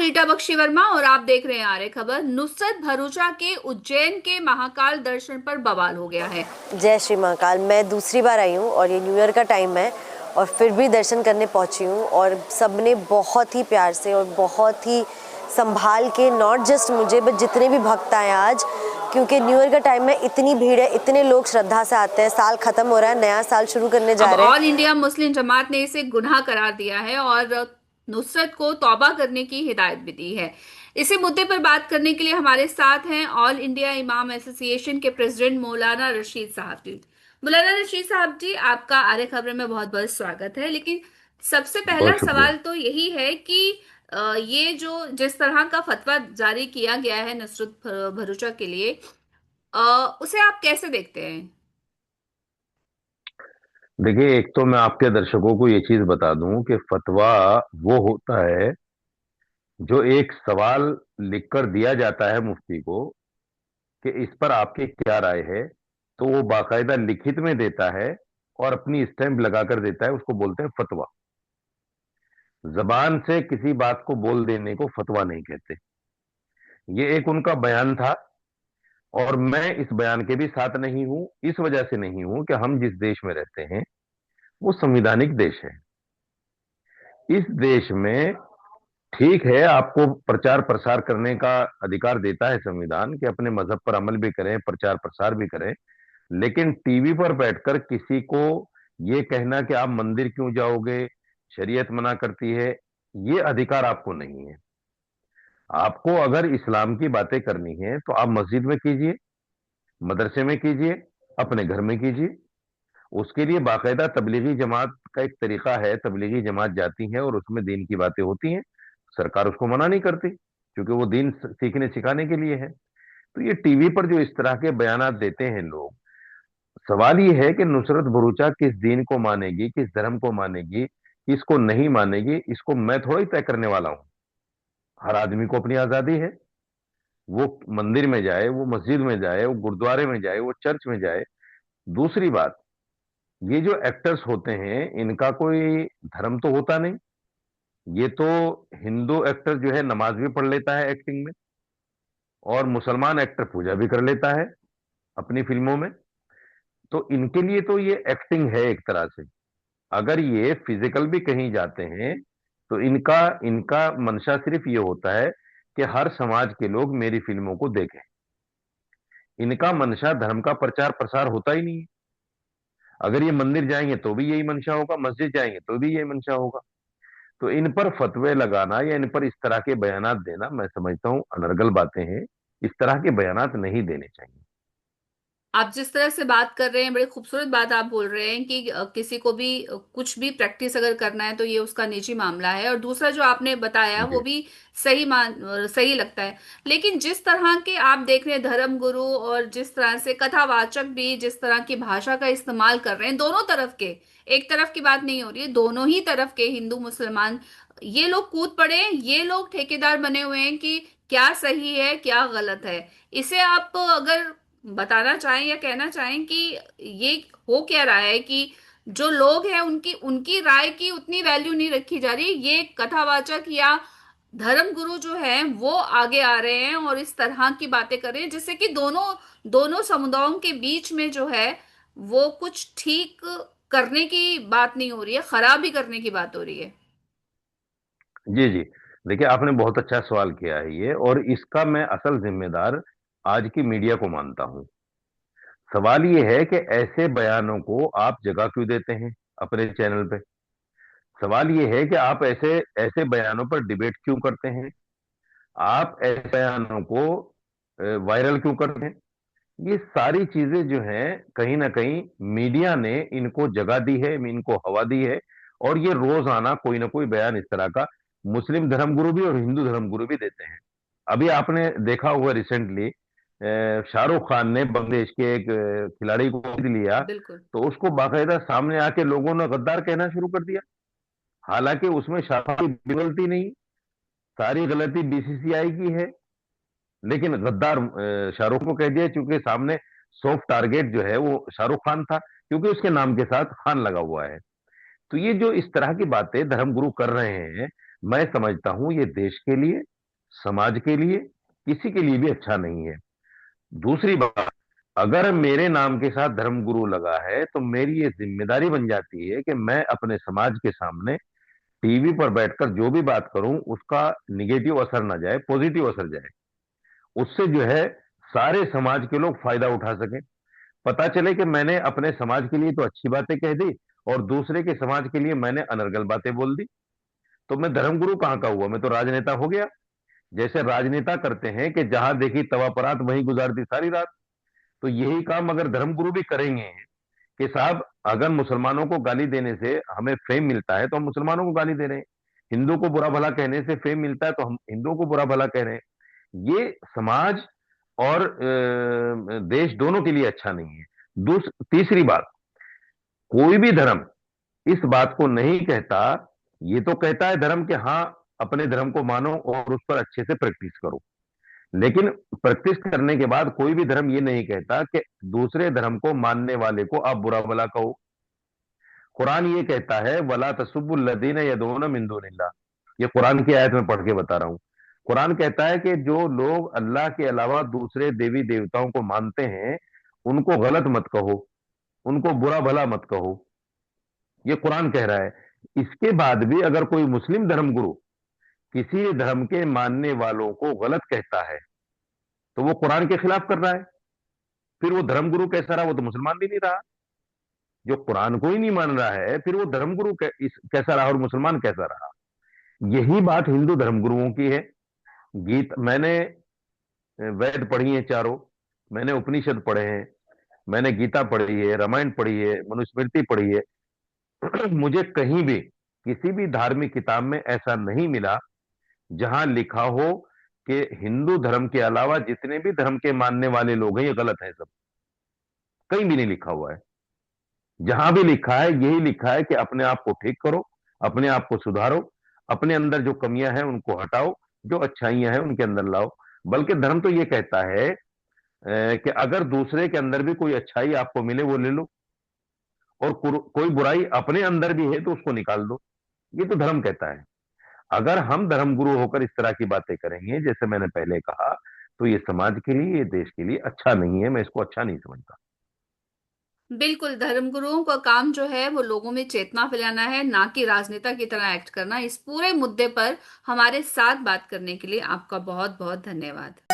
रीटा बख्शी वर्मा और आप देख रहे हैं आर्य खबर। नुसरत भरूचा के उज्जैन के महाकाल दर्शन पर बवाल हो गया है। जय श्री महाकाल। मैं दूसरी बार आई हूँ और ये न्यू ईयर का टाइम है और फिर भी दर्शन करने पहुँची हूँ और सबने बहुत ही प्यार से और बहुत ही संभाल के, नॉट जस्ट मुझे बट जितने भी भक्त आए आज, क्योंकि न्यू ईयर का टाइम में इतनी भीड़ है, इतने लोग श्रद्धा से आते हैं। साल खत्म हो रहा है, नया साल शुरू करने जा अब रहे हैं। ऑल इंडिया मुस्लिम जमात ने इसे गुनाह करार दिया है और नुसरत को तौबा करने की हिदायत भी दी है। इसी मुद्दे पर बात करने के लिए हमारे साथ हैं ऑल इंडिया इमाम एसोसिएशन के प्रेसिडेंट मौलाना रशीद साहब जी। मौलाना रशीद साहब जी, आपका आर्य खबर में बहुत बहुत स्वागत है। लेकिन सबसे पहला बहुत शुक्रिया। सवाल तो यही है कि ये जो जिस तरह का फतवा जारी किया गया है नुसरत भरूचा के लिए, उसे आप कैसे देखते हैं? देखिए, एक तो मैं आपके दर्शकों को ये चीज बता दूं कि फतवा वो होता है जो एक सवाल लिखकर दिया जाता है मुफ्ती को कि इस पर आपकी क्या राय है, तो वो बाकायदा लिखित में देता है और अपनी स्टैंप लगाकर देता है। उसको बोलते हैं फतवा। जबान से किसी बात को बोल देने को फतवा नहीं कहते। ये एक उनका बयान था और मैं इस बयान के भी साथ नहीं हूं। इस वजह से नहीं हूं कि हम जिस देश में रहते हैं वो संविधानिक देश है। इस देश में ठीक है, आपको प्रचार प्रसार करने का अधिकार देता है संविधान कि अपने मजहब पर अमल भी करें, प्रचार प्रसार भी करें। लेकिन टीवी पर बैठकर किसी को ये कहना कि आप मंदिर क्यों जाओगे, शरीयत मना करती है, ये अधिकार आपको नहीं है। आपको अगर इस्लाम की बातें करनी है तो आप मस्जिद में कीजिए, मदरसे में कीजिए, अपने घर में कीजिए। उसके लिए बाकायदा तबलीगी जमात का एक तरीका है। तबलीगी जमात जाती है और उसमें दीन की बातें होती हैं। सरकार उसको मना नहीं करती क्योंकि वो दीन सीखने सिखाने के लिए है। तो ये टीवी पर जो इस तरह के बयानात देते हैं लोग, सवाल ये है कि नुसरत भरूचा किस दीन को मानेगी, किस धर्म को मानेगी, किसको नहीं मानेगी, इसको मैं थोड़ा ही तय करने वाला हूं। हर आदमी को अपनी आजादी है। वो मंदिर में जाए, वो मस्जिद में जाए, वो गुरुद्वारे में जाए, वो चर्च में जाए। दूसरी बात, ये जो एक्टर्स होते हैं इनका कोई धर्म तो होता नहीं। ये तो हिंदू एक्टर जो है नमाज भी पढ़ लेता है एक्टिंग में, और मुसलमान एक्टर पूजा भी कर लेता है अपनी फिल्मों में। तो इनके लिए तो ये एक्टिंग है एक तरह से। अगर ये फिजिकल भी कहीं जाते हैं तो इनका इनका मंशा सिर्फ ये होता है कि हर समाज के लोग मेरी फिल्मों को देखें। इनका मंशा धर्म का प्रचार प्रसार होता ही नहीं है। अगर ये मंदिर जाएंगे तो भी यही मंशा होगा, मस्जिद जाएंगे तो भी यही मंशा होगा। तो इन पर फतवे लगाना या इन पर इस तरह के बयानात देना, मैं समझता हूं अनर्गल बातें हैं। इस तरह के बयानात नहीं देने चाहिए। आप जिस तरह से बात कर रहे हैं, बड़ी खूबसूरत बात आप बोल रहे हैं कि किसी को भी कुछ भी प्रैक्टिस अगर करना है तो ये उसका निजी मामला है। और दूसरा जो आपने बताया वो जी। भी सही लगता है। लेकिन जिस तरह के आप देख रहे हैं धर्म गुरु, और जिस तरह से कथावाचक भी जिस तरह की भाषा का इस्तेमाल कर रहे हैं, दोनों तरफ के, एक तरफ की बात नहीं हो रही है, दोनों ही तरफ के हिंदू मुसलमान, ये लोग कूद पड़े हैं। ये लोग ठेकेदार बने हुए हैं कि क्या सही है क्या गलत है। इसे आप अगर बताना चाहें या कहना चाहें कि ये हो क्या रहा है कि जो लोग हैं उनकी उनकी राय की उतनी वैल्यू नहीं रखी जा रही, ये कथावाचक या धर्म गुरु जो हैं वो आगे आ रहे हैं और इस तरह की बातें कर रहे हैं जिससे कि दोनों दोनों समुदायों के बीच में जो है वो कुछ ठीक करने की बात नहीं हो रही है, खराब ही करने की बात हो रही है। जी जी। देखिए, आपने बहुत अच्छा सवाल किया है ये, और इसका मैं असल जिम्मेदार आज की मीडिया को मानता हूं। सवाल ये है कि ऐसे बयानों को आप जगह क्यों देते हैं अपने चैनल पे। सवाल ये है कि आप ऐसे ऐसे बयानों पर डिबेट क्यों करते हैं। आप ऐसे बयानों को वायरल क्यों करते हैं। ये सारी चीजें जो हैं, कहीं ना कहीं मीडिया ने इनको जगह दी है, इनको हवा दी है। और ये रोजाना कोई ना कोई बयान इस तरह का मुस्लिम धर्मगुरु भी और हिंदू धर्मगुरु भी देते हैं। अभी आपने देखा हुआ रिसेंटली, शाहरुख खान ने बांग्लादेश के एक खिलाड़ी को खरीद लिया, बिल्कुल। तो उसको बाकायदा सामने आके लोगों ने गद्दार कहना शुरू कर दिया। हालांकि उसमें शाहरुख की भी गलती नहीं, सारी गलती बीसीसीआई की है। लेकिन गद्दार शाहरुख को कह दिया क्योंकि सामने सॉफ्ट टारगेट जो है वो शाहरुख खान था, क्योंकि उसके नाम के साथ खान लगा हुआ है। तो ये जो इस तरह की बातें धर्मगुरु कर रहे हैं, मैं समझता हूं ये देश के लिए समाज के लिए, किसी के लिए भी अच्छा नहीं है। दूसरी बात, अगर मेरे नाम के साथ धर्मगुरु लगा है तो मेरी ये जिम्मेदारी बन जाती है कि मैं अपने समाज के सामने टीवी पर बैठकर जो भी बात करूं उसका निगेटिव असर ना जाए, पॉजिटिव असर जाए। उससे जो है सारे समाज के लोग फायदा उठा सकें। पता चले कि मैंने अपने समाज के लिए तो अच्छी बातें कह दी और दूसरे के समाज के लिए मैंने अनर्गल बातें बोल दी, तो मैं धर्मगुरु कहाँ का हुआ, मैं तो राजनेता हो गया। जैसे राजनेता करते हैं कि जहां देखी तवा परात वहीं गुजार दी सारी रात, तो यही काम अगर धर्मगुरु भी करेंगे कि साहब अगर मुसलमानों को गाली देने से हमें फेम मिलता है तो हम मुसलमानों को गाली दे रहे हैं, हिंदू को बुरा भला कहने से फेम मिलता है तो हम हिंदुओं को बुरा भला कह रहे हैं, ये समाज और देश दोनों के लिए अच्छा नहीं है। तीसरी बात, कोई भी धर्म इस बात को नहीं कहता, ये तो कहता है धर्म कि हाँ अपने धर्म को मानो और उस पर अच्छे से प्रैक्टिस करो, लेकिन प्रैक्टिस करने के बाद कोई भी धर्म ये नहीं कहता कि दूसरे धर्म को मानने वाले को आप बुरा भला कहो। कुरान ये कहता है वला तसुब्बुल्लज़ीना यदऊना मिन दूनिल्लाह, ये कुरान की आयत में पढ़ के बता रहा हूं। कुरान कहता है कि जो लोग अल्लाह के अलावा दूसरे देवी देवताओं को मानते हैं उनको गलत मत कहो, उनको बुरा भला मत कहो, ये कुरान कह रहा है। इसके बाद भी अगर कोई मुस्लिम धर्मगुरु किसी धर्म के मानने वालों को गलत कहता है तो वो कुरान के खिलाफ कर रहा है, फिर वो धर्मगुरु कैसा रहा, वो तो मुसलमान भी नहीं रहा। जो कुरान को ही नहीं मान रहा है फिर वो धर्मगुरु कैसा रहा और मुसलमान कैसा रहा। यही बात हिंदू धर्मगुरुओं की है। गीत मैंने वेद पढ़ी है चारों, मैंने उपनिषद पढ़े हैं, मैंने गीता पढ़ी है, रामायण पढ़ी है, मनुस्मृति पढ़ी है। मुझे कहीं भी किसी भी धार्मिक किताब में ऐसा नहीं मिला जहां लिखा हो कि हिंदू धर्म के अलावा जितने भी धर्म के मानने वाले लोग हैं ये गलत है सब। कहीं भी नहीं लिखा हुआ है। जहां भी लिखा है यही लिखा है कि अपने आप को ठीक करो, अपने आप को सुधारो, अपने अंदर जो कमियां हैं उनको हटाओ, जो अच्छाइयां हैं उनके अंदर लाओ। बल्कि धर्म तो ये कहता है कि अगर दूसरे के अंदर भी कोई अच्छाई आपको मिले वो ले लो, और कोई बुराई अपने अंदर भी है तो उसको निकाल दो, ये तो धर्म कहता है। अगर हम धर्मगुरु होकर इस तरह की बातें करेंगे जैसे मैंने पहले कहा, तो ये समाज के लिए, ये देश के लिए अच्छा नहीं है, मैं इसको अच्छा नहीं समझता। बिल्कुल, धर्मगुरुओं का काम जो है वो लोगों में चेतना फैलाना है, ना कि राजनेता की तरह एक्ट करना। इस पूरे मुद्दे पर हमारे साथ बात करने के लिए आपका बहुत बहुत धन्यवाद।